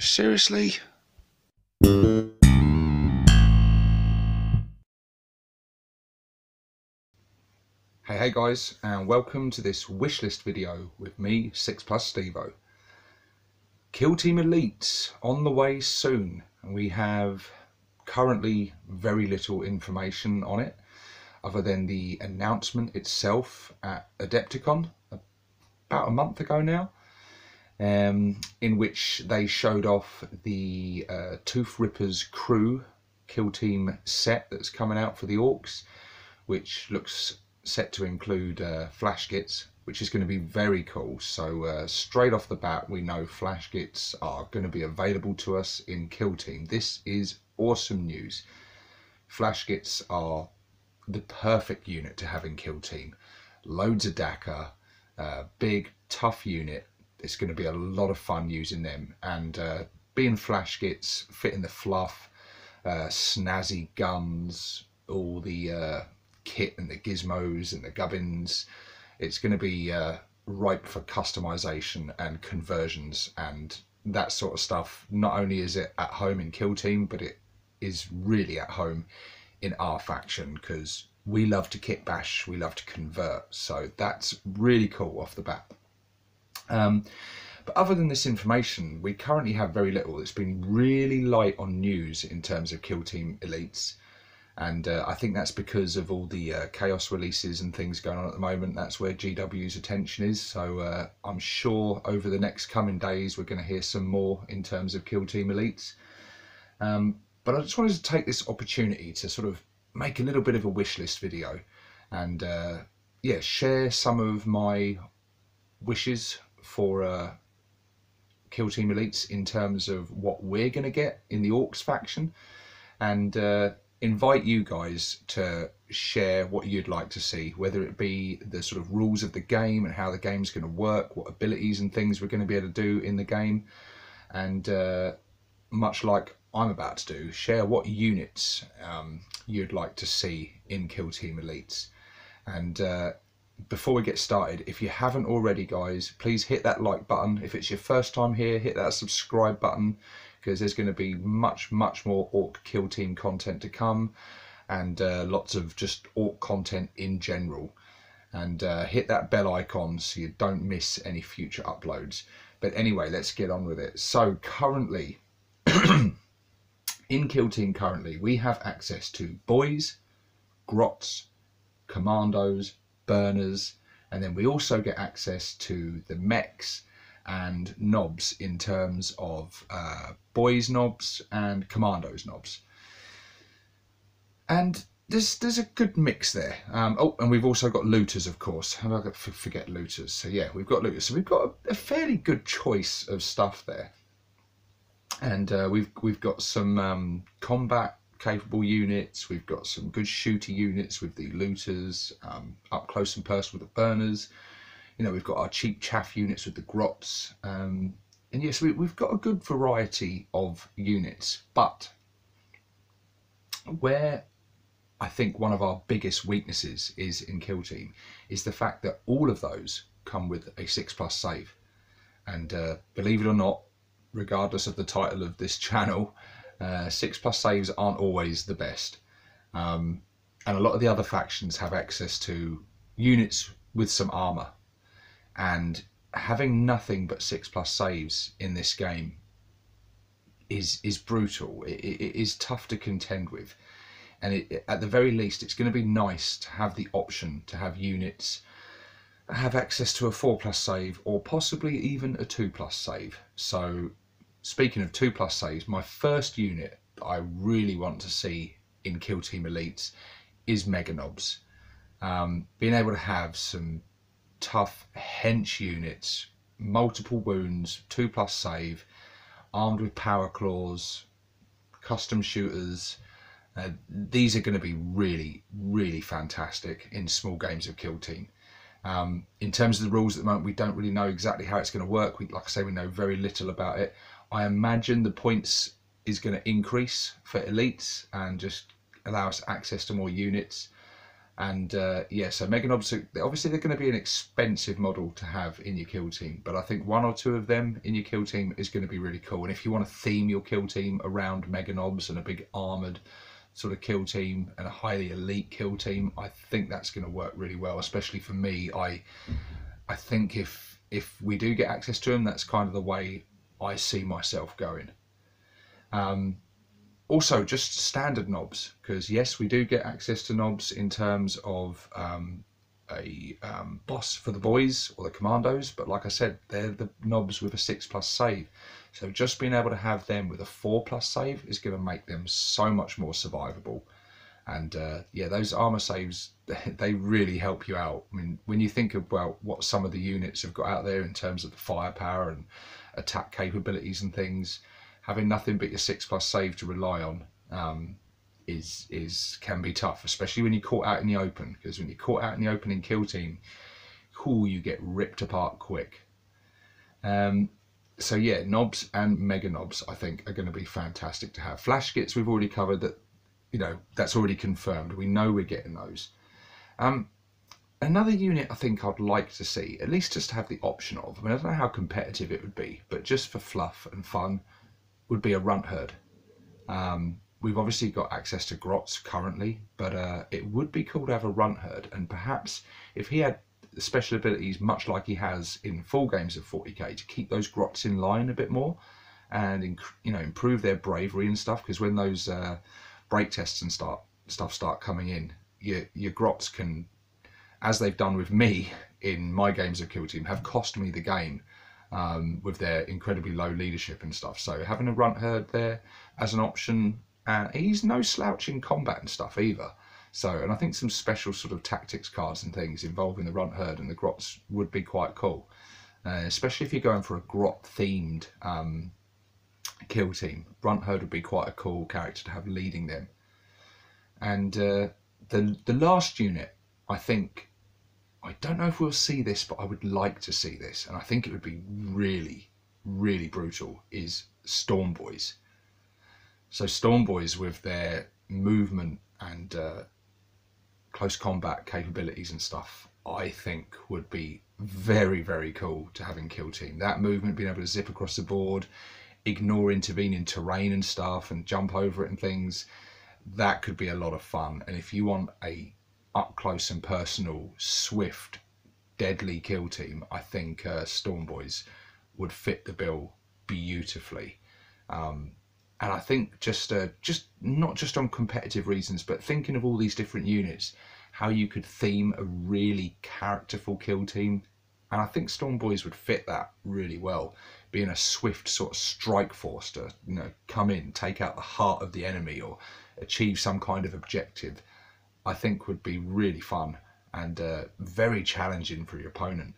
Seriously? Hey guys, and welcome to this wishlist video with me, 6+ Stevo. Kill Team Elites on the way soon, and we have currently very little information on it other than the announcement itself at Adepticon about a month ago now, in which they showed off the Tooth Ripper's Crew Kill Team set that's coming out for the Orcs, which looks set to include flash kits, which is going to be very cool. So straight off the bat, we know flash kits are going to be available to us in Kill Team. This is awesome news. Flash kits are the perfect unit to have in Kill Team. Loads of DACA, big tough unit. It's going to be a lot of fun using them, and being flash kits, fitting the fluff, snazzy guns, all the kit and the gizmos and the gubbins. It's going to be ripe for customization and conversions and that sort of stuff. Not only is it at home in Kill Team, but it is really at home in our faction, because we love to kit bash, we love to convert. So that's really cool off the bat. But other than this information, we currently have very little. It's been really light on news in terms of Kill Team Elites. And I think that's because of all the chaos releases and things going on at the moment. That's where GW's attention is. So I'm sure over the next coming days we're going to hear some more in terms of Kill Team Elites. But I just wanted to take this opportunity to sort of make a little bit of a wish list video and yeah, share some of my wishes for Kill Team Elites in terms of what we're going to get in the Orcs faction, and invite you guys to share what you'd like to see, whether it be the sort of rules of the game and how the game's going to work, what abilities and things we're going to be able to do in the game, and much like I'm about to do, share what units you'd like to see in Kill Team Elites. And before we get started, if you haven't already, guys, please hit that like button. If it's your first time here, hit that subscribe button, because there's going to be much more Orc Kill Team content to come, and lots of just Orc content in general. And hit that bell icon so you don't miss any future uploads. But anyway, let's get on with it. So currently, in Kill Team currently, we have access to boys, grots, commandos, burners, and then we also get access to the mechs and nobs in terms of boys nobs and commandos nobs. And there's a good mix there. Oh, and we've also got looters, of course. How do I forget looters? So yeah, we've got looters. So we've got a fairly good choice of stuff there. And we've got some combat capable units. We've got some good shooter units with the looters, up close and personal with the burners. You know, we've got our cheap chaff units with the grots, and yes, we've got a good variety of units. But where I think one of our biggest weaknesses is in Kill Team is the fact that all of those come with a 6+ save. And believe it or not, regardless of the title of this channel, 6+ saves aren't always the best. And a lot of the other factions have access to units with some armor. And having nothing but 6+ saves in this game is brutal. It is tough to contend with, and at the very least, it's going to be nice to have the option to have units that have access to a 4+ save, or possibly even a 2+ save. So, speaking of 2+ saves, my first unit that I really want to see in Kill Team Elites is Mega Nobs. Being able to have some tough hench units, multiple wounds, 2+ save, armed with power claws, custom shooters. These are going to be really fantastic in small games of Kill Team. In terms of the rules at the moment, we don't really know exactly how it's going to work. Like I say, we know very little about it. I imagine the points is going to increase for elites and just allow us access to more units. And yeah, so Mega Nobs, obviously they're going to be an expensive model to have in your kill team, but I think 1 or 2 of them in your kill team is going to be really cool. And if you want to theme your kill team around Mega Nobs and a big armoured sort of kill team and a highly elite kill team, I think that's going to work really well, especially for me. I think if we do get access to them, that's kind of the way I see myself going. Also, just standard Nobs, because yes, we do get access to Nobs in terms of a boss for the boys or the commandos, but like I said, they're the Nobs with a 6+ save. So just being able to have them with a 4+ save is going to make them so much more survivable. And yeah, those armor saves, they really help you out. I mean, when you think about what some of the units have got out there in terms of the firepower and attack capabilities and things, having nothing but your 6+ save to rely on can be tough, especially when you're caught out in the open. Because when you're caught out in the open in kill team, cool, you get ripped apart quick. So yeah, Nobs and Mega Nobs I think are going to be fantastic to have. Flash kits we've already covered, that, you know, that's already confirmed. We know we're getting those. Another unit I think I'd like to see, at least just to have the option of, I mean, I don't know how competitive it would be, but just for fluff and fun, would be a runt herd. We've obviously got access to grots currently, but it would be cool to have a runt herd, and perhaps if he had special abilities much like he has in full games of 40k, to keep those grots in line a bit more and improve their bravery and stuff, because when those break tests and stuff start coming in, your grots can, as they've done with me in my games of kill team, have cost me the game with their incredibly low leadership and stuff. So having a runt herd there as an option, and he's no slouch in combat and stuff either. So, and I think some special sort of tactics cards and things involving the runt herd and the grots would be quite cool, especially if you're going for a grot themed kill team. Runt herd would be quite a cool character to have leading them. And the last unit, I think, I don't know if we'll see this, but I would like to see this, and I think it would be really, really brutal, is Storm Boys. So Storm Boys with their movement and close combat capabilities and stuff, I think would be very, very cool to have in kill team. That movement, being able to zip across the board, ignore intervening terrain and stuff, and jump over it and things, that could be a lot of fun. And if you want a up close and personal, swift, deadly kill team, I think Storm Boys would fit the bill beautifully. And I think just not just on competitive reasons, but thinking of all these different units, how you could theme a really characterful kill team, and I think Storm Boys would fit that really well, being a swift sort of strike force to, you know, come in, take out the heart of the enemy or achieve some kind of objective. I think would be really fun and very challenging for your opponent.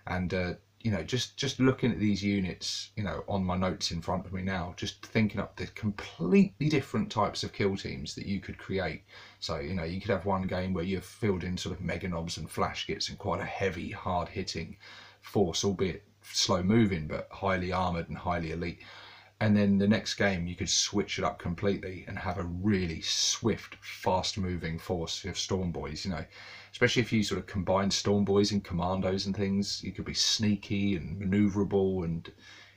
And you know, just looking at these units, you know, on my notes in front of me now, just thinking up the completely different types of kill teams that you could create. So, you know, you could have one game where you're fielding sort of Mega Nobs and Flash kits and quite a heavy, hard hitting force, albeit slow moving, but highly armored and highly elite. And then the next game you could switch it up completely and have a really swift, fast moving force of Storm Boys, you know, especially if you sort of combine Storm Boys and commandos and things. You could be sneaky and maneuverable, and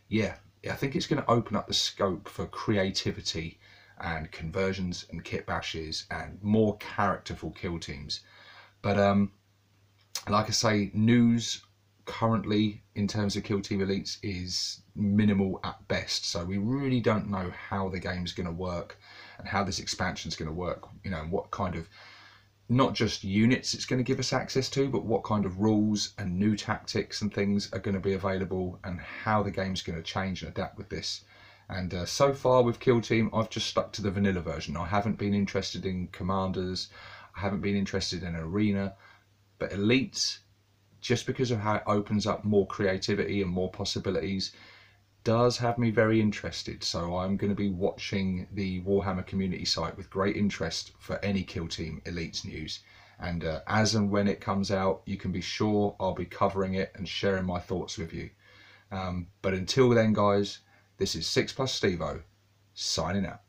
yeah, I think it's going to open up the scope for creativity and conversions and kit bashes and more characterful kill teams. But like I say, news currently in terms of kill team elites is minimal at best, so we really don't know how the game's going to work and how this expansion is going to work, you know, and what kind of, not just units it's going to give us access to, but what kind of rules and new tactics and things are going to be available, and how the game's going to change and adapt with this. And so far with kill team, I've just stuck to the vanilla version. I haven't been interested in commanders, I haven't been interested in arena, but elites, just because of how it opens up more creativity and more possibilities, does have me very interested. So I'm going to be watching the Warhammer community site with great interest for any kill team elites news, and as and when it comes out, you can be sure I'll be covering it and sharing my thoughts with you. But until then guys, this is 6+ Stevo signing out.